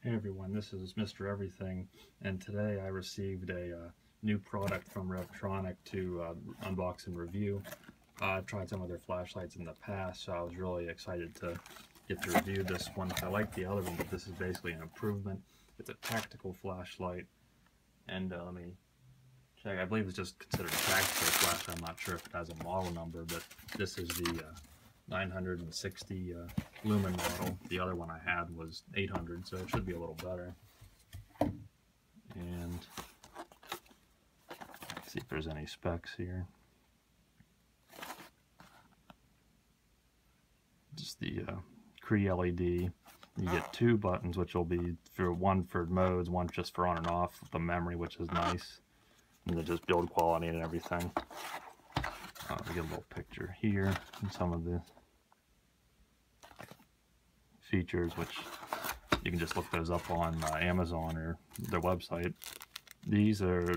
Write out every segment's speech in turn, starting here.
Hey everyone, this is Mr. Everything, and today I received a new product from Revtronic to unbox and review. I've tried some of their flashlights in the past, so I was really excited to get to review this one. I like the other one, but this is basically an improvement. It's a tactical flashlight, and let me check. I believe it's just considered a tactical flashlight. I'm not sure if it has a model number, but this is the 960 lumen model. The other one I had was 800, so it should be a little better. And let's see if there's any specs here. Just the Cree LED. You get two buttons, which will be one for modes, one just for on and off with the memory, which is nice. And then just build quality and everything. We get a little picture here and some of the features, which you can just look those up on Amazon or their website. These are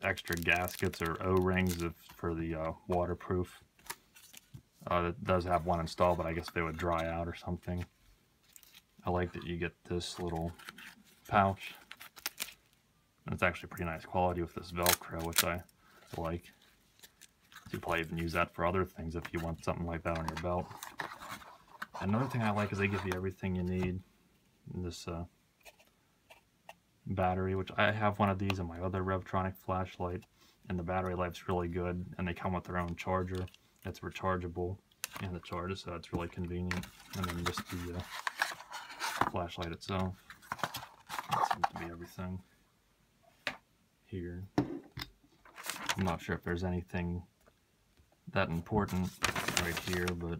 extra gaskets or O-rings for the waterproof. It does have one installed, but I guess they would dry out or something. I like that you get this little pouch. It's actually pretty nice quality with this Velcro, which I like. You probably even use that for other things if you want something like that on your belt. Another thing I like is they give you everything you need in this battery, which I have one of these in my other Revtronic flashlight, and the battery life's really good, and they come with their own charger. It's rechargeable and the charger, so it's really convenient. And then just the flashlight itself. That seems to be everything here. I'm not sure if there's anything that important right here, but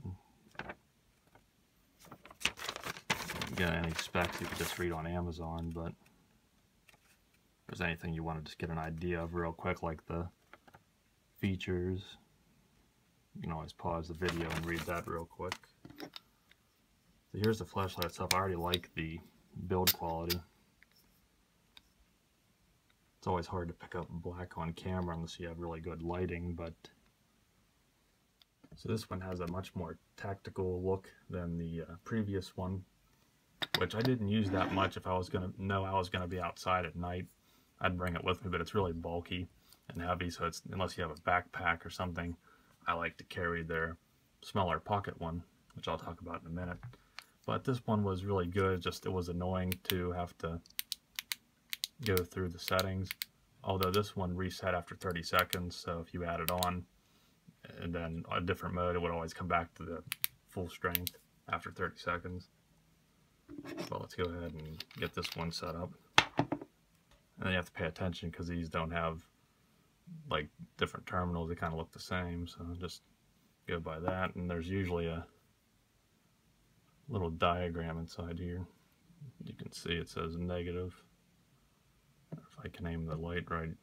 get any specs you could just read on Amazon. But if there's anything you want to just get an idea of real quick, like the features, you can always pause the video and read that real quick. So here's the flashlight itself. I already like the build quality. It's always hard to pick up black on camera unless you have really good lighting, but so this one has a much more tactical look than the previous one, which I didn't use that much. If I was going to know I was going to be outside at night, I'd bring it with me, but it's really bulky and heavy, so it's, unless you have a backpack or something, I like to carry their smaller pocket one, which I'll talk about in a minute. But this one was really good, just it was annoying to have to go through the settings, although this one reset after 30 seconds, so if you add it on and then a different mode, it would always come back to the full strength after 30 seconds. Well, let's go ahead and get this one set up. And then you have to pay attention because these don't have like different terminals, they kind of look the same, so just go by that. And there's usually a little diagram inside here. You can see it says negative. If I can aim the light right,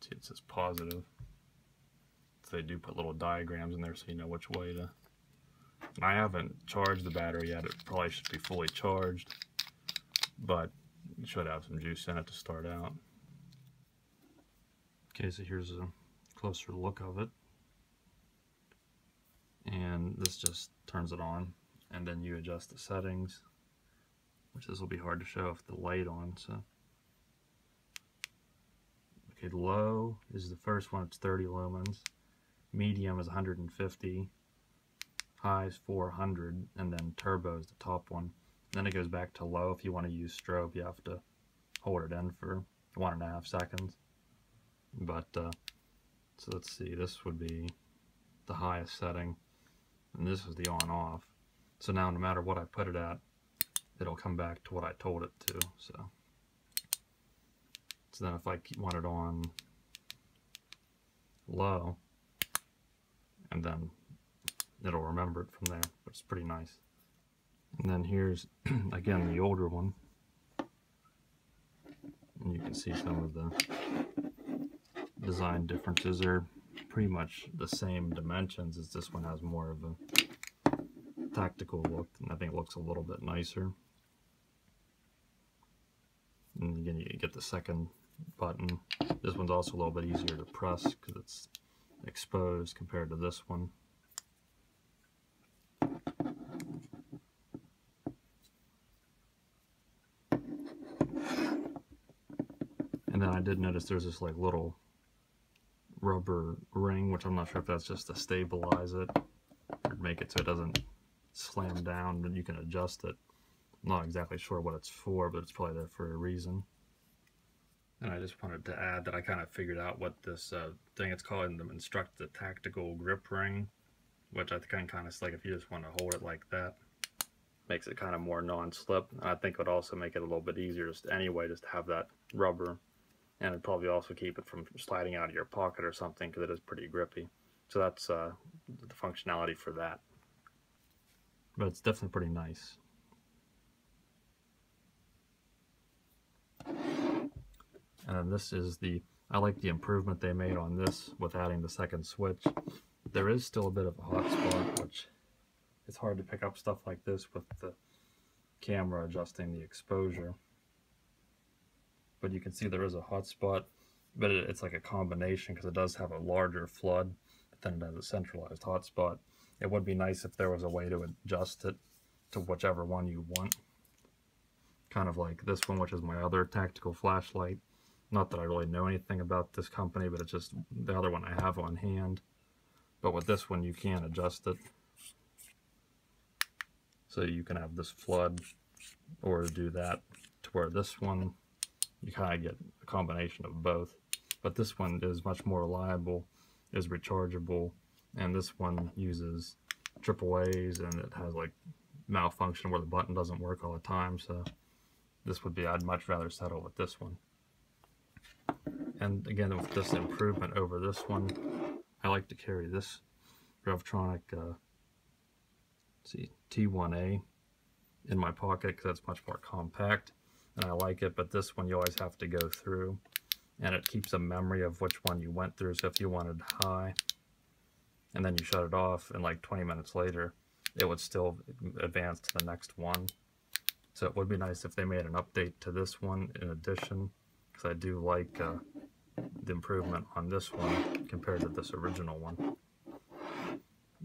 see it says positive. So they do put little diagrams in there so you know which way to. And I haven't charged the battery yet. It probably should be fully charged, but it should have some juice in it to start out. Okay, so here's a closer look of it. And this just turns it on, and then you adjust the settings, which this will be hard to show with the light on. So, okay, low is the first one, it's 30 lumens. Medium is 150. High is 400, and then turbo is the top one. Then it goes back to low. If you want to use strobe, you have to hold it in for 1.5 seconds. But so let's see, this would be the highest setting, and this is the on-off. So now no matter what I put it at, it'll come back to what I told it to. So then if I want it on low, and then it'll remember it from there, which is pretty nice. And then here's again the older one, and you can see some of the design differences. They're pretty much the same dimensions, as this one has more of a tactical look, and I think it looks a little bit nicer. And again, you get the second button. This one's also a little bit easier to press because it's exposed compared to this one. And then I did notice there's this like little rubber ring, which I'm not sure if that's just to stabilize it or make it so it doesn't slam down, and you can adjust it. I'm not exactly sure what it's for, but it's probably there for a reason. And I just wanted to add that I kind of figured out what this thing it's called in the instruct the tactical grip ring, which I think kind of like if you just want to hold it like that, makes it kind of more non-slip. And I think it would also make it a little bit easier just anyway, just to have that rubber, and it'd probably also keep it from sliding out of your pocket or something, because it is pretty grippy. So that's the functionality for that. But it's definitely pretty nice. And this is I like the improvement they made on this with adding the second switch. There is still a bit of a hotspot, which it's hard to pick up stuff like this with the camera adjusting the exposure. But you can see there is a hotspot, but it's like a combination, because it does have a larger flood, but then it has a centralized hotspot. It would be nice if there was a way to adjust it to whichever one you want. Kind of like this one, which is my other tactical flashlight. Not that I really know anything about this company, but it's just the other one I have on hand. But with this one, you can adjust it. So you can have this flood, or do that to where this one, you kind of get a combination of both. But this one is much more reliable, is rechargeable, and this one uses AAAs, and it has like malfunction where the button doesn't work all the time. So this would be, I'd much rather settle with this one. And again, with this improvement over this one, I like to carry this Revtronic T1A in my pocket, because that's much more compact, and I like it. But this one you always have to go through, and it keeps a memory of which one you went through. So if you wanted high, and then you shut it off, and like 20 minutes later, it would still advance to the next one. So it would be nice if they made an update to this one in addition, because I do like the improvement on this one compared to this original one.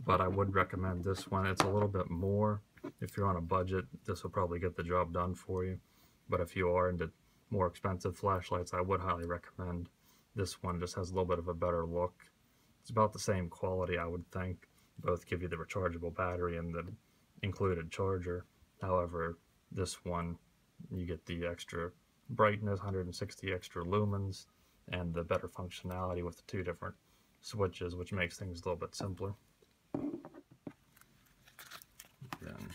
But I would recommend this one. It's a little bit more. If you're on a budget, this will probably get the job done for you. But if you are into more expensive flashlights, I would highly recommend this one. Just has a little bit of a better look. It's about the same quality, I would think. Both give you the rechargeable battery and the included charger. However, this one, you get the extra brightness, 160 extra lumens, and the better functionality with the two different switches, which makes things a little bit simpler. Then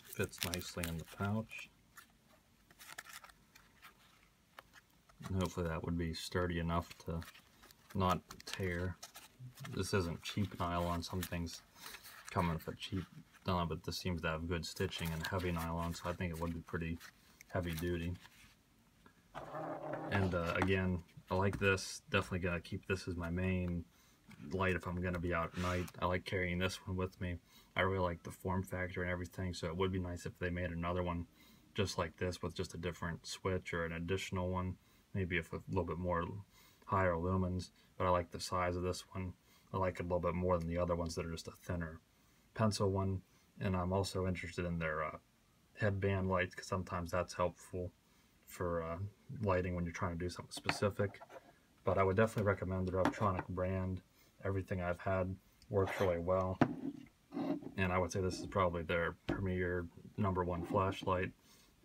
fits nicely in the pouch, and hopefully that would be sturdy enough to not tear. This isn't cheap nylon. Some things come with a cheap nylon, but this seems to have good stitching and heavy nylon, so I think it would be pretty heavy duty. And again, I like this. Definitely gonna keep this as my main light if I'm gonna be out at night. I like carrying this one with me. I really like the form factor and everything, so it would be nice if they made another one just like this with just a different switch or an additional one, maybe with a little bit more higher lumens. But I like the size of this one. I like it a little bit more than the other ones that are just a thinner pencil one. And I'm also interested in their headband lights, because sometimes that's helpful for lighting when you're trying to do something specific. But I would definitely recommend the Revtronic brand. Everything I've had works really well, and I would say this is probably their premier #1 flashlight.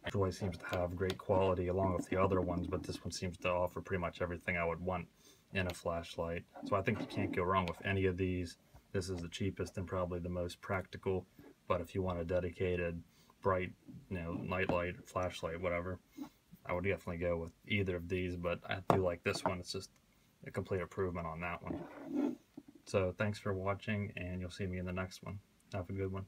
It really seems to have great quality along with the other ones, but this one seems to offer pretty much everything I would want in a flashlight. So I think you can't go wrong with any of these. This is the cheapest and probably the most practical, but if you want a dedicated, bright, nightlight, flashlight, whatever, I would definitely go with either of these. But I do like this one. It's just a complete improvement on that one. So thanks for watching, and you'll see me in the next one. Have a good one.